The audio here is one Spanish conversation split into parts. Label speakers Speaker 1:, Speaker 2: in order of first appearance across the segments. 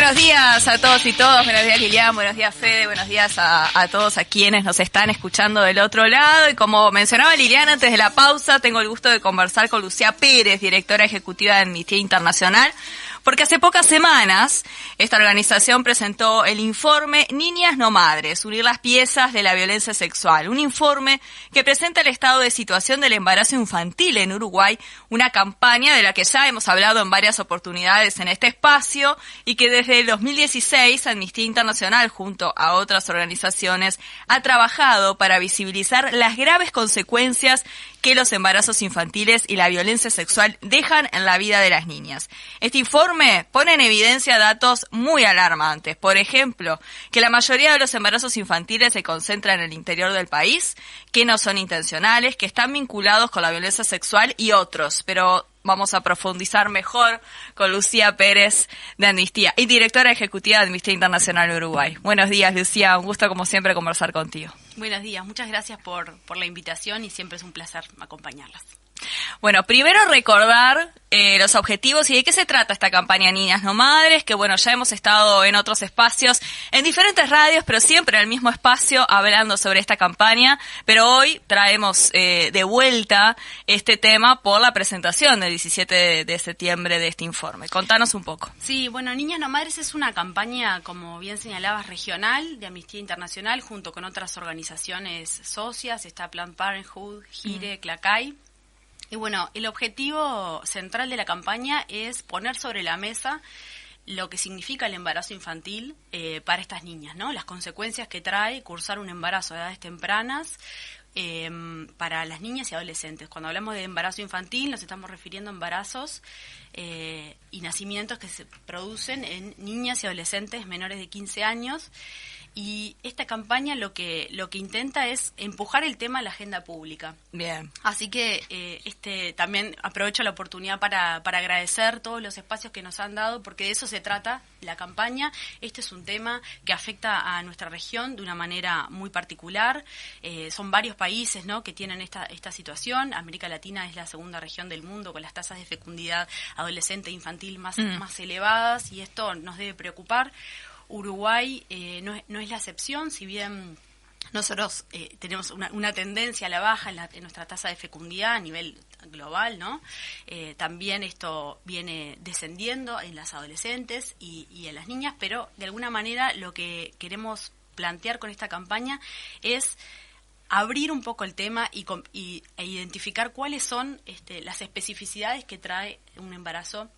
Speaker 1: buenos días a todos y todas. Buenos días, Lilian. Buenos días, Fede. Buenos días a todos a quienes nos están escuchando del otro lado. Y como mencionaba Lilian antes de la pausa, tengo el gusto de conversar con Lucía Pérez, directora ejecutiva de Amnistía Internacional, porque hace pocas semanas esta organización presentó el informe Niñas no Madres, unir las piezas de la violencia sexual. Un informe que presenta el estado de situación del embarazo infantil en Uruguay, una campaña de la que ya hemos hablado en varias oportunidades en este espacio y que desde el 2016 Amnistía Internacional, junto a otras organizaciones, ha trabajado para visibilizar las graves consecuencias que los embarazos infantiles y la violencia sexual dejan en la vida de las niñas. Este informe pone en evidencia datos muy alarmantes. Por ejemplo, que la mayoría de los embarazos infantiles se concentran en el interior del país, que no son intencionales, que están vinculados con la violencia sexual y otros. Pero vamos a profundizar mejor con Lucía Pérez de Amnistía y directora ejecutiva de Amnistía Internacional Uruguay. Buenos días, Lucía. Un gusto, como siempre, conversar contigo.
Speaker 2: Buenos días. Muchas gracias por la invitación y siempre es un placer acompañarlas.
Speaker 1: Bueno, primero recordar los objetivos y de qué se trata esta campaña Niñas no Madres, que bueno, ya hemos estado en otros espacios, en diferentes radios, pero siempre en el mismo espacio hablando sobre esta campaña, pero hoy traemos de vuelta este tema por la presentación del 17 de septiembre de este informe. Contanos un poco.
Speaker 2: Sí, bueno, Niñas no Madres es una campaña, como bien señalabas, regional de Amnistía Internacional, junto con otras organizaciones socias, está Planned Parenthood, GIRE, CLACAI. Y bueno, el objetivo central de la campaña es poner sobre la mesa lo que significa el embarazo infantil para estas niñas, ¿no? Las consecuencias que trae cursar un embarazo a edades tempranas para las niñas y adolescentes. Cuando hablamos de embarazo infantil nos estamos refiriendo a embarazos y nacimientos que se producen en niñas y adolescentes menores de 15 años. Y esta campaña lo que intenta es empujar el tema a la agenda pública.
Speaker 1: Bien.
Speaker 2: Así que también aprovecho la oportunidad para agradecer todos los espacios que nos han dado, porque de eso se trata la campaña. Este es un tema que afecta a nuestra región de una manera muy particular. Son varios países, ¿no?, que tienen esta situación. América Latina es la segunda región del mundo con las tasas de fecundidad adolescente e infantil más elevadas, y esto nos debe preocupar. Uruguay no es la excepción, si bien nosotros tenemos una tendencia a la baja en nuestra tasa de fecundidad a nivel global, ¿no? También esto viene descendiendo en las adolescentes y en las niñas, pero de alguna manera lo que queremos plantear con esta campaña es abrir un poco el tema e identificar cuáles son las especificidades que trae un embarazo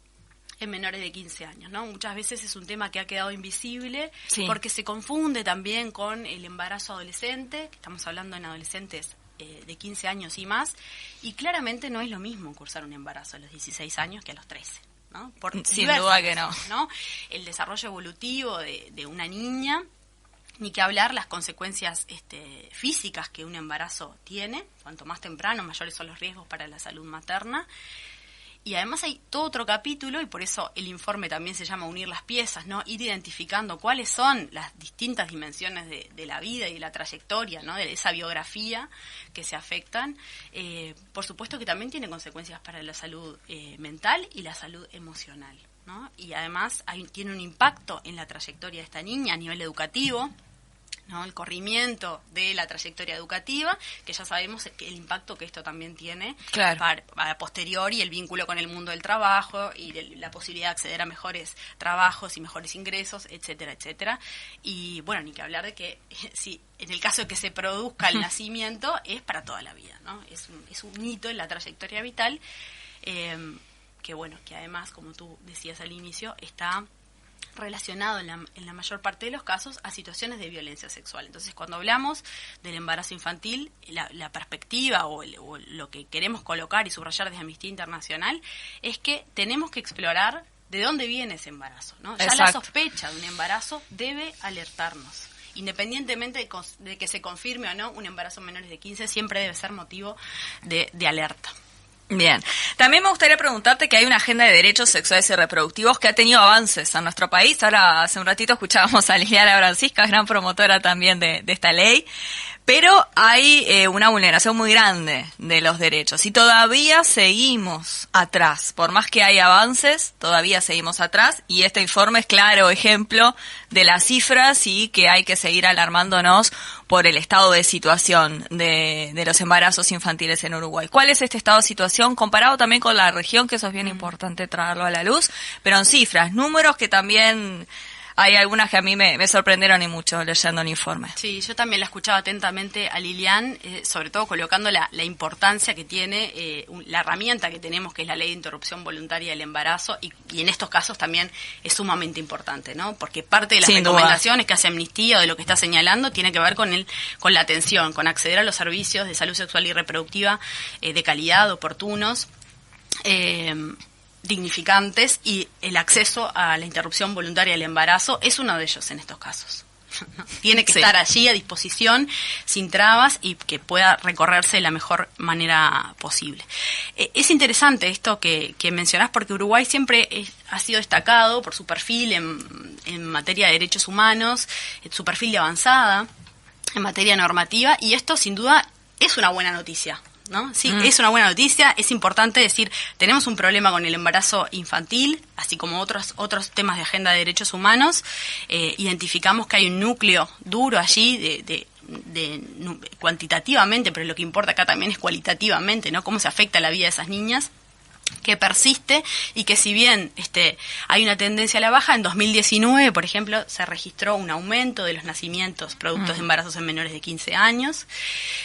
Speaker 2: en menores de 15 años, ¿no? Muchas veces es un tema que ha quedado invisible, sí, porque se confunde también con el embarazo adolescente, que estamos hablando en adolescentes de 15 años y más, y claramente no es lo mismo cursar un embarazo a los 16 años que a los 13, ¿no?
Speaker 1: Sin duda que no.
Speaker 2: ¿no? El desarrollo evolutivo de una niña, ni que hablar las consecuencias físicas que un embarazo tiene, cuanto más temprano, mayores son los riesgos para la salud materna. Y además hay todo otro capítulo, y por eso el informe también se llama Unir las piezas, ¿no? Ir identificando cuáles son las distintas dimensiones de la vida y de la trayectoria, ¿no?, de esa biografía que se afectan. Por supuesto que también tiene consecuencias para la salud mental y la salud emocional, ¿no? Y además tiene un impacto en la trayectoria de esta niña a nivel educativo, ¿no? El corrimiento de la trayectoria educativa, que ya sabemos el impacto que esto también tiene,
Speaker 1: claro,
Speaker 2: para posteriori, el vínculo con el mundo del trabajo y la posibilidad de acceder a mejores trabajos y mejores ingresos, etcétera, etcétera. Y bueno, ni que hablar de que si en el caso de que se produzca el nacimiento, es para toda la vida, ¿no? Es un hito en la trayectoria vital, que bueno, que además, como tú decías al inicio, está relacionado en la mayor parte de los casos a situaciones de violencia sexual. Entonces, cuando hablamos del embarazo infantil, la perspectiva o lo que queremos colocar y subrayar desde Amnistía Internacional es que tenemos que explorar de dónde viene ese embarazo, ¿no? Ya la sospecha de un embarazo debe alertarnos. Independientemente de que se confirme o no un embarazo en menores de 15, siempre debe ser motivo de alerta.
Speaker 1: Bien. También me gustaría preguntarte que hay una agenda de derechos sexuales y reproductivos que ha tenido avances en nuestro país. Ahora, hace un ratito escuchábamos a Liliana Francisca, gran promotora también de esta ley. Pero hay una vulneración muy grande de los derechos y todavía seguimos atrás. Por más que hay avances, todavía seguimos atrás y este informe es claro ejemplo de las cifras y que hay que seguir alarmándonos por el estado de situación de los embarazos infantiles en Uruguay. ¿Cuál es este estado de situación comparado también con la región? Que eso es bien importante traerlo a la luz, pero en cifras, números que también... Hay algunas que a mí me sorprendieron y mucho leyendo el informe.
Speaker 2: Sí, yo también la escuchaba atentamente a Lilian, sobre todo colocando la importancia que tiene la herramienta que tenemos, que es la Ley de Interrupción Voluntaria del Embarazo, y en estos casos también es sumamente importante, ¿no? Porque parte de las recomendaciones que hace Amnistía o de lo que está señalando tiene que ver con la atención, con acceder a los servicios de salud sexual y reproductiva de calidad, oportunos, dignificantes, y el acceso a la interrupción voluntaria del embarazo es uno de ellos en estos casos. Tiene que estar allí a disposición, sin trabas, y que pueda recorrerse de la mejor manera posible. Es interesante esto que mencionás, porque Uruguay siempre ha sido destacado por su perfil en materia de derechos humanos, su perfil de avanzada en materia normativa, y esto sin duda es una buena noticia, ¿no? Sí, es una buena noticia. Es importante decir, tenemos un problema con el embarazo infantil, así como otros temas de agenda de derechos humanos. Identificamos que hay un núcleo duro allí de cuantitativamente, pero lo que importa acá también es cualitativamente, ¿no? Cómo se afecta la vida de esas niñas, que persiste, y que si bien hay una tendencia a la baja, en 2019, por ejemplo, se registró un aumento de los nacimientos productos de embarazos en menores de 15 años.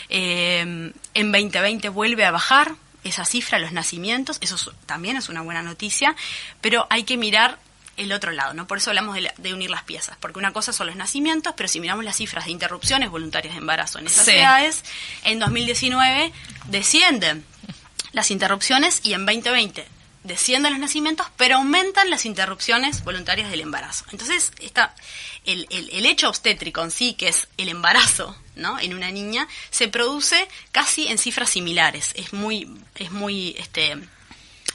Speaker 2: En 2020 vuelve a bajar esa cifra, los nacimientos. Eso también es una buena noticia, pero hay que mirar el otro lado, ¿no? Por eso hablamos de unir las piezas, porque una cosa son los nacimientos, pero si miramos las cifras de interrupciones voluntarias de embarazo en esas edades, en 2019 descienden las interrupciones, y en 2020 descienden los nacimientos, pero aumentan las interrupciones voluntarias del embarazo. Entonces, el hecho obstétrico en sí, que es el embarazo, ¿no?, en una niña, se produce casi en cifras similares. Es muy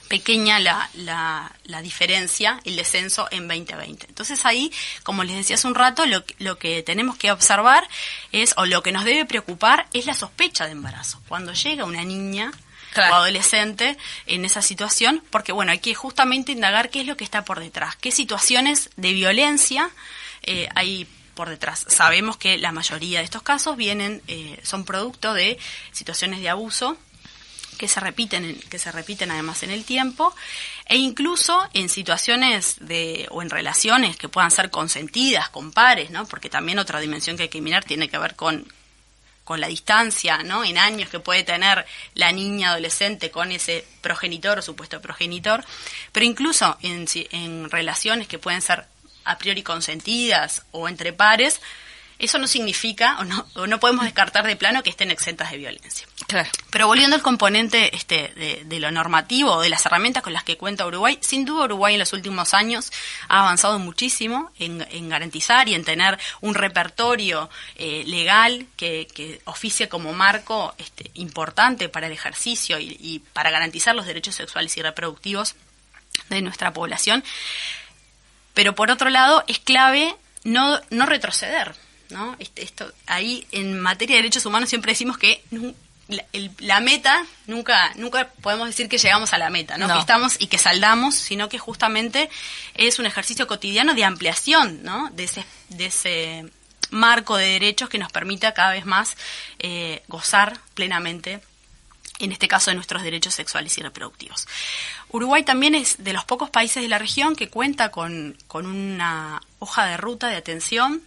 Speaker 2: pequeña la diferencia, el descenso en 2020. Entonces ahí, como les decía hace un rato, lo que tenemos que observar o lo que nos debe preocupar es la sospecha de embarazo. Cuando llega una niña o adolescente en esa situación, porque bueno, hay que justamente indagar qué es lo que está por detrás, qué situaciones de violencia hay por detrás. Sabemos que la mayoría de estos casos son producto de situaciones de abuso que se repiten además en el tiempo, e incluso en situaciones o en relaciones que puedan ser consentidas con pares, ¿no? Porque también otra dimensión que hay que mirar tiene que ver con la distancia, ¿no?, en años que puede tener la niña adolescente con ese progenitor o supuesto progenitor, pero incluso en relaciones que pueden ser a priori consentidas o entre pares, eso no significa o no podemos descartar de plano que estén exentas de violencia.
Speaker 1: Claro.
Speaker 2: Pero volviendo al componente de lo normativo o de las herramientas con las que cuenta Uruguay, sin duda Uruguay en los últimos años ha avanzado muchísimo en garantizar y en tener un repertorio legal que oficie como marco importante para el ejercicio y para garantizar los derechos sexuales y reproductivos de nuestra población. Pero por otro lado es clave no retroceder, ¿no? Ahí en materia de derechos humanos siempre decimos que la meta, nunca podemos decir que llegamos a la meta, ¿no? Que estamos y que saldamos, sino que justamente es un ejercicio cotidiano de ampliación, ¿no?, de ese marco de derechos que nos permita cada vez más gozar plenamente, en este caso, de nuestros derechos sexuales y reproductivos. Uruguay también es de los pocos países de la región que cuenta con una hoja de ruta de atención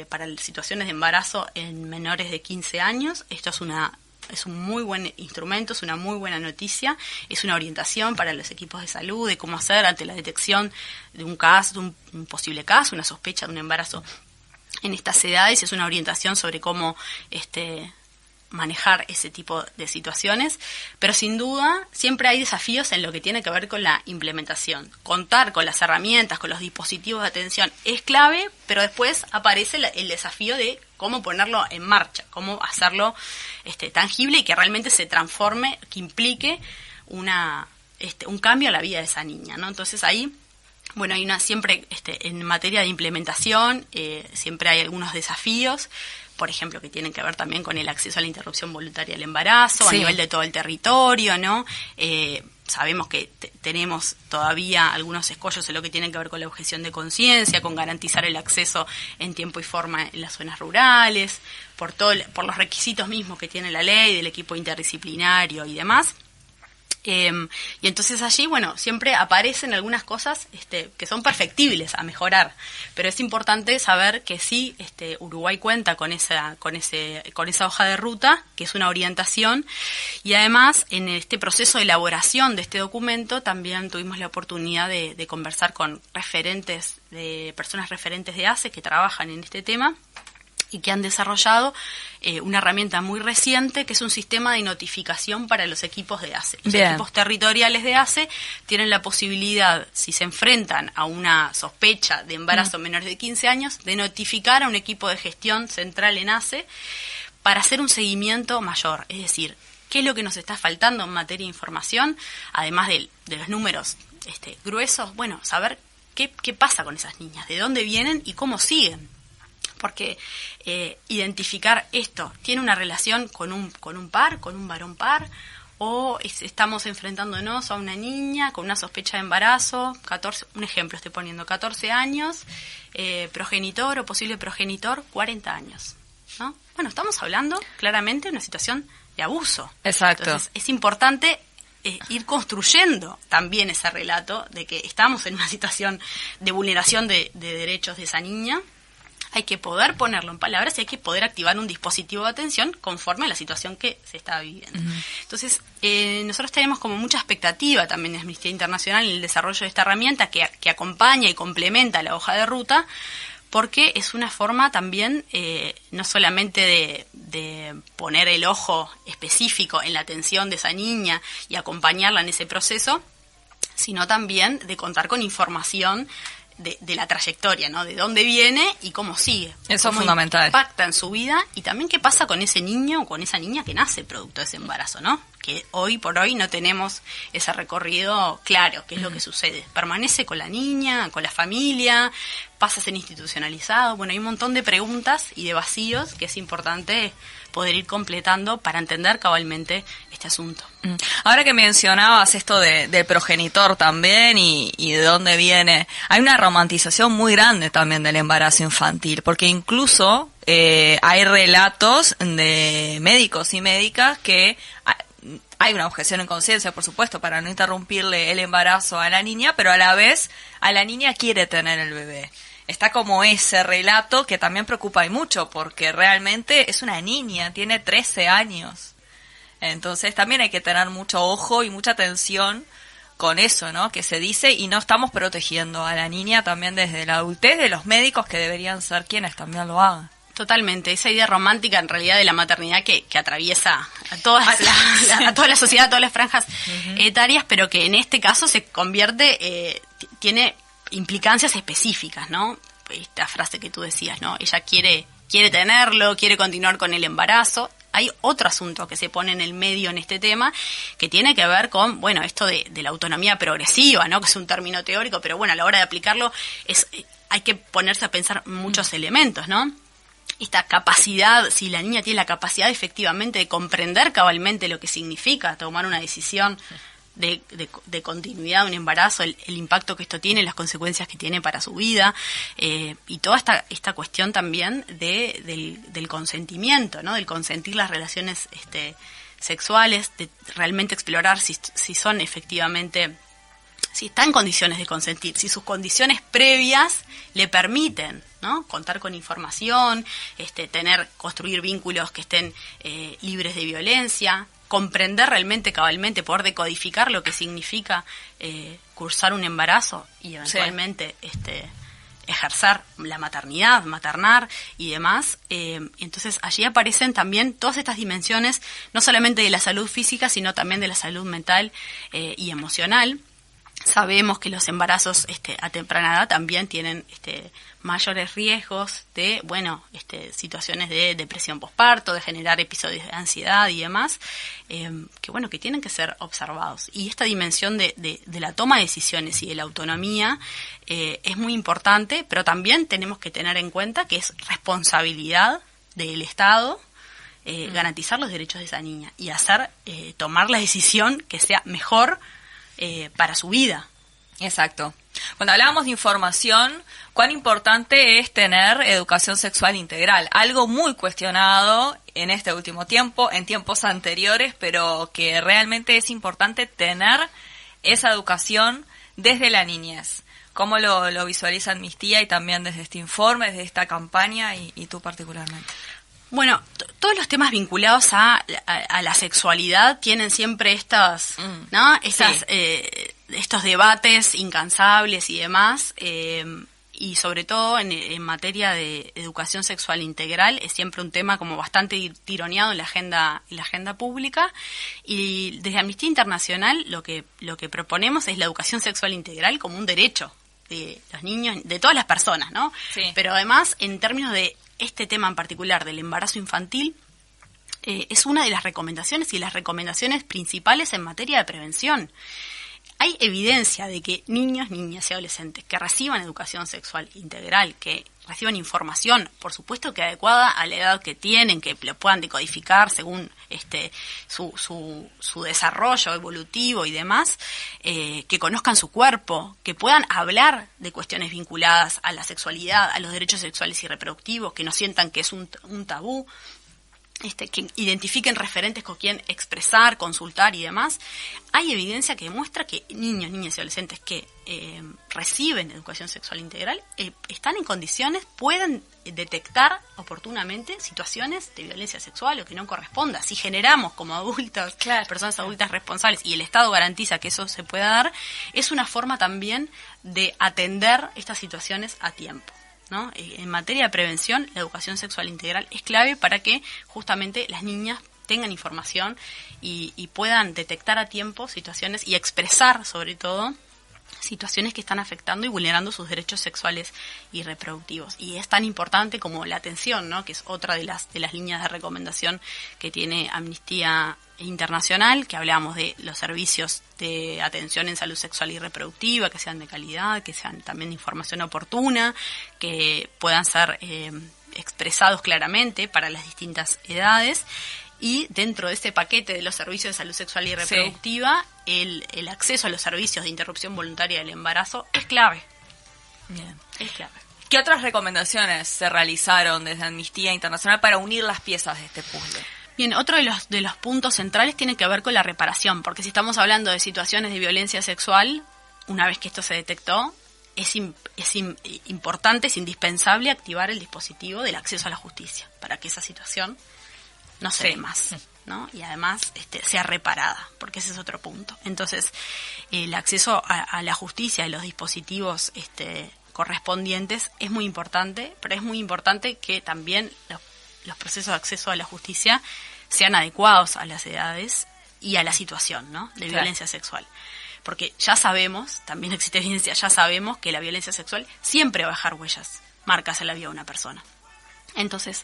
Speaker 2: para situaciones de embarazo en menores de 15 años. Esto es un muy buen instrumento, es una muy buena noticia, es una orientación para los equipos de salud de cómo hacer ante la detección de un caso, de un posible caso, una sospecha de un embarazo en estas edades, es una orientación sobre cómo manejar ese tipo de situaciones, pero sin duda siempre hay desafíos en lo que tiene que ver con la implementación. Contar con las herramientas, con los dispositivos de atención es clave, pero después aparece el desafío de cómo ponerlo en marcha, cómo hacerlo tangible y que realmente se transforme, que implique un cambio a la vida de esa niña, ¿no? Entonces ahí, bueno, hay siempre en materia de implementación, siempre hay algunos desafíos, por ejemplo, que tienen que ver también con el acceso a la interrupción voluntaria del embarazo,
Speaker 1: Sí.
Speaker 2: a nivel de todo el territorio, ¿no? Sabemos que tenemos todavía algunos escollos en lo que tiene que ver con la objeción de conciencia, con garantizar el acceso en tiempo y forma en las zonas rurales, por los requisitos mismos que tiene la ley del equipo interdisciplinario y demás. Y entonces allí, bueno, siempre aparecen algunas cosas que son perfectibles a mejorar, pero es importante saber que sí, Uruguay cuenta con esa hoja de ruta, que es una orientación, y además en este proceso de elaboración de este documento también tuvimos la oportunidad de conversar con personas referentes de ACE que trabajan en este tema y que han desarrollado una herramienta muy reciente que es un sistema de notificación para los equipos de ACE. Los
Speaker 1: Bien.
Speaker 2: equipos territoriales de ACE tienen la posibilidad, si se enfrentan a una sospecha de embarazo menores de 15 años, de notificar a un equipo de gestión central en ACE para hacer un seguimiento mayor. Es decir, ¿qué es lo que nos está faltando en materia de información? Además de los números gruesos, bueno, saber qué pasa con esas niñas, de dónde vienen y cómo siguen. Porque identificar esto, ¿tiene una relación con un varón par? ¿O estamos enfrentándonos a una niña con una sospecha de embarazo? Un ejemplo estoy poniendo, 14 años, progenitor o posible progenitor, 40 años, ¿no? Bueno, estamos hablando claramente de una situación de abuso.
Speaker 1: Exacto.
Speaker 2: Entonces, es importante ir construyendo también ese relato de que estamos en una situación de vulneración de derechos de esa niña. Hay que poder ponerlo en palabras y hay que poder activar un dispositivo de atención conforme a la situación que se está viviendo. Entonces, nosotros tenemos como mucha expectativa también de Amnistía Internacional en el desarrollo de esta herramienta que acompaña y complementa la hoja de ruta, porque es una forma también no solamente de poner el ojo específico en la atención de esa niña y acompañarla en ese proceso, sino también de contar con información de la trayectoria, ¿no? De dónde viene y cómo sigue.
Speaker 1: Eso es
Speaker 2: cómo
Speaker 1: fundamental.
Speaker 2: Impacta en su vida y también qué pasa con ese niño o con esa niña que nace producto de ese embarazo, ¿no? Que hoy por hoy no tenemos ese recorrido claro, qué es lo que sucede. Permanece con la niña, con la familia, pasa a ser institucionalizado. Bueno, hay un montón de preguntas y de vacíos que es importante poder ir completando para entender cabalmente este asunto.
Speaker 1: Ahora que mencionabas esto del progenitor también y de dónde viene, hay una romantización muy grande también del embarazo infantil, porque incluso hay relatos de médicos y médicas que hay una objeción en conciencia, por supuesto, para no interrumpirle el embarazo a la niña, pero a la vez a la niña quiere tener el bebé. Está como ese relato que también preocupa y mucho, porque realmente es una niña, tiene 13 años. Entonces también hay que tener mucho ojo y mucha atención con eso, ¿no? Que se dice, y no estamos protegiendo a la niña también desde la adultez de los médicos que deberían ser quienes también lo hagan.
Speaker 2: Totalmente, esa idea romántica en realidad de la maternidad que atraviesa a toda la sociedad, a todas las franjas etarias, pero que en este caso se convierte, tiene implicancias específicas, ¿no? Esta frase que tú decías, ¿no? Ella quiere tenerlo, quiere continuar con el embarazo. Hay otro asunto que se pone en el medio en este tema que tiene que ver con, bueno, esto de la autonomía progresiva, ¿no? Que es un término teórico, pero bueno, a la hora de aplicarlo hay que ponerse a pensar muchos elementos, ¿no? Esta capacidad, si la niña tiene la capacidad efectivamente de comprender cabalmente lo que significa tomar una decisión de continuidad de un embarazo, el impacto que esto tiene, las consecuencias que tiene para su vida, y toda esta cuestión también del consentimiento, ¿no? Del consentir las relaciones sexuales, de realmente explorar si son efectivamente, si está en condiciones de consentir, si sus condiciones previas le permiten, ¿no? Contar con información, construir vínculos que estén libres de violencia, comprender realmente cabalmente, poder decodificar lo que significa cursar un embarazo y eventualmente ejercer la maternidad, maternar y demás. Entonces allí aparecen también todas estas dimensiones, no solamente de la salud física, sino también de la salud mental y emocional. Sabemos que los embarazos a temprana edad también tienen mayores riesgos de, situaciones de depresión posparto, de generar episodios de ansiedad y demás, que tienen que ser observados. Y esta dimensión de la toma de decisiones y de la autonomía es muy importante, pero también tenemos que tener en cuenta que es responsabilidad del Estado garantizar los derechos de esa niña y hacer tomar la decisión que sea mejor para su vida.
Speaker 1: Exacto. Cuando hablábamos de información, cuán importante es tener educación sexual integral. Algo muy cuestionado en este último tiempo, en tiempos anteriores, pero que realmente es importante tener esa educación desde la niñez. ¿Cómo lo visualiza Amnistía y también desde este informe, desde esta campaña y tú particularmente?
Speaker 2: Bueno, todos los temas vinculados a la sexualidad tienen siempre estos, ¿no? Estas, estos debates incansables y demás, y sobre todo en materia de educación sexual integral es siempre un tema como bastante tironeado en la agenda pública, y desde Amnistía Internacional lo que proponemos es la educación sexual integral como un derecho de los niños, de todas las personas, ¿no?
Speaker 1: Sí.
Speaker 2: Pero además, en términos de este tema en particular del embarazo infantil, es una de las recomendaciones y las recomendaciones principales en materia de prevención. Hay evidencia de que niños, niñas y adolescentes que reciban educación sexual integral, que reciban información, por supuesto que adecuada a la edad que tienen, que lo puedan decodificar según su desarrollo evolutivo y demás, que conozcan su cuerpo, que puedan hablar de cuestiones vinculadas a la sexualidad, a los derechos sexuales y reproductivos, que no sientan que es un tabú, que identifiquen referentes con quien expresar, consultar y demás. Hay evidencia que demuestra que niños, niñas y adolescentes que reciben educación sexual integral están en condiciones, pueden detectar oportunamente situaciones de violencia sexual o que no corresponda. Si generamos como adultos, personas adultas responsables, y el Estado garantiza que eso se pueda dar, es una forma también de atender estas situaciones a tiempo, ¿no? En materia de prevención, la educación sexual integral es clave para que justamente las niñas tengan información y puedan detectar a tiempo situaciones y expresar, sobre todo, situaciones que están afectando y vulnerando sus derechos sexuales y reproductivos. Y es tan importante como la atención, ¿no? Que es otra de las líneas de recomendación que tiene Amnistía Internacional, que hablábamos de los servicios de atención en salud sexual y reproductiva, que sean de calidad, que sean también de información oportuna, que puedan ser expresados claramente para las distintas edades. Y dentro de ese paquete de los servicios de salud sexual y reproductiva, el acceso a los servicios de interrupción voluntaria del embarazo es clave.
Speaker 1: Bien.
Speaker 2: Es clave.
Speaker 1: ¿Qué otras recomendaciones se realizaron desde Amnistía Internacional para unir las piezas de este puzzle?
Speaker 2: Bien, otro de los puntos centrales tiene que ver con la reparación, porque si estamos hablando de situaciones de violencia sexual, una vez que esto se detectó, es importante, es indispensable activar el dispositivo del acceso a la justicia para que esa situación no se dé más, ¿no? Y además sea reparada, porque ese es otro punto. Entonces, el acceso a la justicia y los dispositivos correspondientes es muy importante, pero es muy importante que también los procesos de acceso a la justicia sean adecuados a las edades y a la situación, ¿no? De violencia sexual. Porque ya sabemos, también existe evidencia, ya sabemos que la violencia sexual siempre va a dejar huellas, marcas en la vida de una persona. Entonces,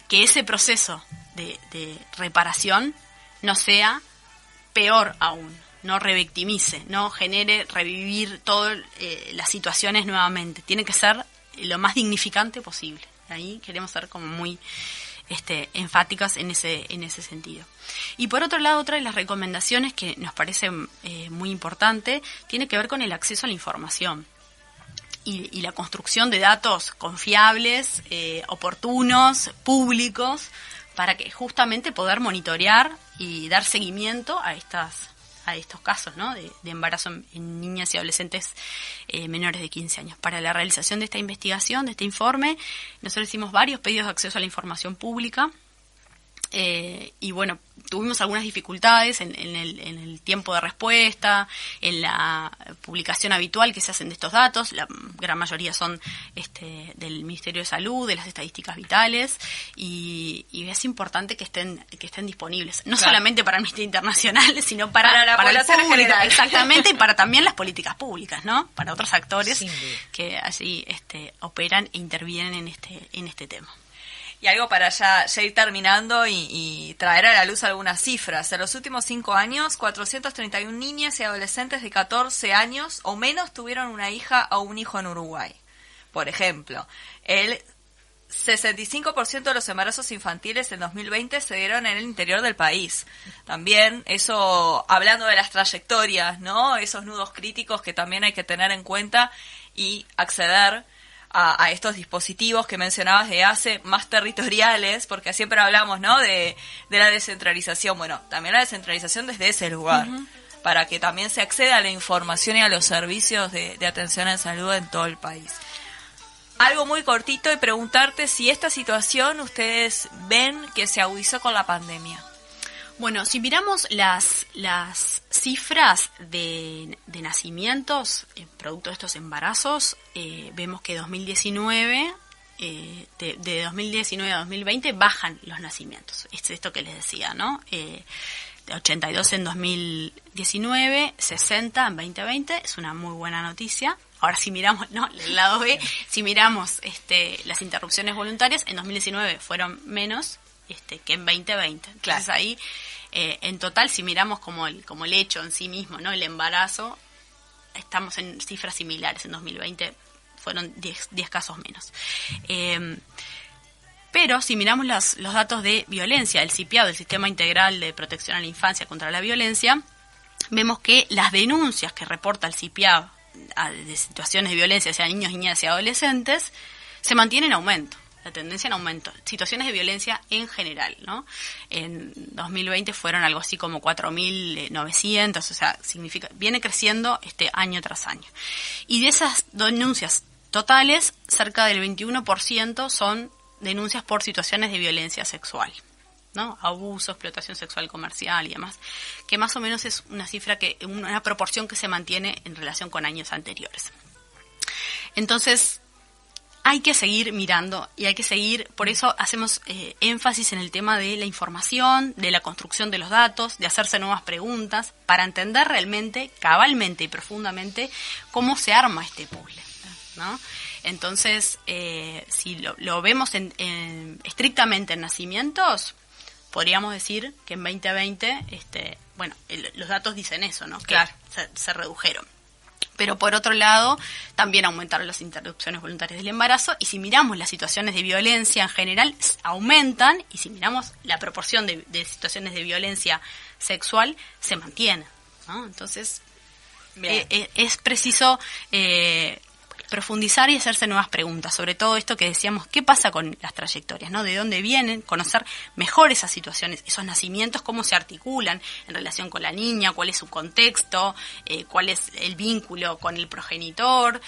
Speaker 2: que ese proceso de reparación no sea peor aún, no revictimice, no genere revivir todas las situaciones nuevamente. Tiene que ser lo más dignificante posible. Ahí queremos ser como muy enfáticas en ese sentido. Y por otro lado, otra de las recomendaciones que nos parece muy importante tiene que ver con el acceso a la información. Y la construcción de datos confiables, oportunos, públicos, para que justamente poder monitorear y dar seguimiento a estos casos, ¿no? de embarazo en niñas y adolescentes menores de 15 años. Para la realización de esta investigación, de este informe, nosotros hicimos varios pedidos de acceso a la información pública. Y bueno, tuvimos algunas dificultades en el tiempo de respuesta, en la publicación habitual que se hacen de estos datos. La gran mayoría son del Ministerio de Salud, de las estadísticas vitales, y es importante que estén disponibles, no solamente para Amnistía Internacional, sino para
Speaker 1: la población en general.
Speaker 2: Exactamente, y para también las políticas públicas, ¿no? Para otros actores que allí operan e intervienen en este tema.
Speaker 1: Y algo para ya ir terminando y traer a la luz algunas cifras. En los últimos 5 años, 431 niñas y adolescentes de 14 años o menos tuvieron una hija o un hijo en Uruguay. Por ejemplo, el 65% de los embarazos infantiles en 2020 se dieron en el interior del país. También eso, hablando de las trayectorias, ¿no? Esos nudos críticos que también hay que tener en cuenta y acceder a estos dispositivos que mencionabas de ACE más territoriales, porque siempre hablamos, ¿no? de la descentralización. Bueno, también la descentralización desde ese lugar, para que también se acceda a la información y a los servicios de atención en salud en todo el país. Algo muy cortito y preguntarte si esta situación ustedes ven que se agudizó con la pandemia.
Speaker 2: Bueno, si miramos las cifras de nacimientos producto de estos embarazos, vemos que 2019, de 2019 a 2020 bajan los nacimientos. Es esto que les decía, ¿no? De 82 en 2019, 60 en 2020, es una muy buena noticia. Ahora si miramos, no, el lado B, si miramos las interrupciones voluntarias, en 2019 fueron menos que en 2020. Entonces
Speaker 1: claro.
Speaker 2: Ahí, en total, si miramos como el hecho en sí mismo, ¿no? El embarazo, estamos en cifras similares. En 2020 fueron 10 casos menos. Pero si miramos los datos de violencia, el CIPIAV, el Sistema Integral de Protección a la Infancia contra la Violencia, vemos que las denuncias que reporta el CIPIAV de situaciones de violencia hacia niños, niñas y adolescentes se mantiene en aumento. La tendencia en aumento. Situaciones de violencia en general, ¿no? En 2020 fueron algo así como 4.900, o sea, viene creciendo año tras año. Y de esas denuncias totales, cerca del 21% son denuncias por situaciones de violencia sexual, ¿no? Abuso, explotación sexual comercial y demás, que más o menos es una cifra una proporción que se mantiene en relación con años anteriores. Entonces, hay que seguir mirando y hay que seguir, por eso hacemos énfasis en el tema de la información, de la construcción de los datos, de hacerse nuevas preguntas, para entender realmente, cabalmente y profundamente cómo se arma este puzzle, ¿no? Entonces, si lo vemos estrictamente en nacimientos, podríamos decir que en 2020, los datos dicen eso, ¿no?
Speaker 1: Claro.
Speaker 2: Que se redujeron. Pero por otro lado, también aumentaron las interrupciones voluntarias del embarazo, y si miramos las situaciones de violencia en general, aumentan, y si miramos la proporción de situaciones de violencia sexual, se mantiene, ¿no? Entonces, es preciso profundizar y hacerse nuevas preguntas, sobre todo esto que decíamos, ¿qué pasa con las trayectorias, ¿no? ¿De dónde vienen? Conocer mejor esas situaciones, esos nacimientos, cómo se articulan en relación con la niña, cuál es su contexto, cuál es el vínculo con el progenitor,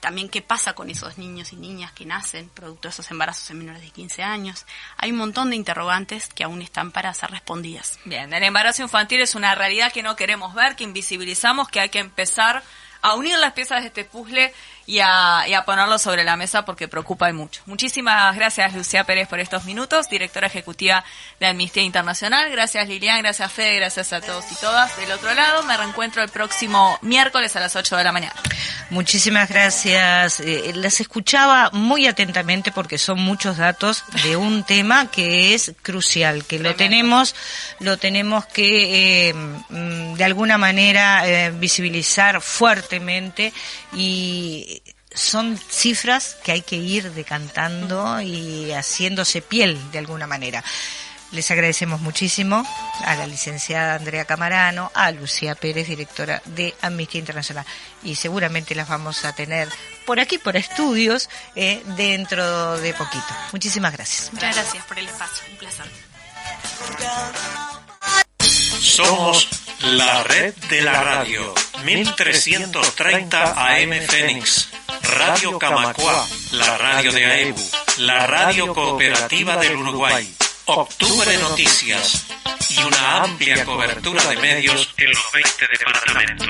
Speaker 2: también qué pasa con esos niños y niñas que nacen producto de esos embarazos en menores de 15 años. Hay un montón de interrogantes que aún están para ser respondidas.
Speaker 1: Bien, el embarazo infantil es una realidad que no queremos ver, que invisibilizamos, que hay que empezar a unir las piezas de este puzzle y a ponerlo sobre la mesa porque preocupa y mucho. Muchísimas gracias, Lucía Pérez, por estos minutos, directora ejecutiva de Amnistía Internacional. Gracias, Lilian, gracias, Fede, gracias a todos y todas del otro lado. Me reencuentro el próximo miércoles a las 8 de la mañana.
Speaker 3: Muchísimas gracias. Las escuchaba muy atentamente porque son muchos datos de un tema que es crucial, que lo tenemos que de alguna manera visibilizar fuertemente, y son cifras que hay que ir decantando y haciéndose piel de alguna manera. Les agradecemos muchísimo a la licenciada Andrea Camarano, a Lucía Pérez, directora de Amnistía Internacional, y seguramente las vamos a tener por aquí, por estudios, dentro de poquito. Muchísimas gracias.
Speaker 2: Muchas gracias por el espacio, un placer.
Speaker 4: Somos la red de la radio, 1330 AM Fénix, Radio Camacuá, la radio de AEBU, la radio cooperativa del Uruguay, Octubre Noticias y una amplia cobertura de medios en los 20 departamentos.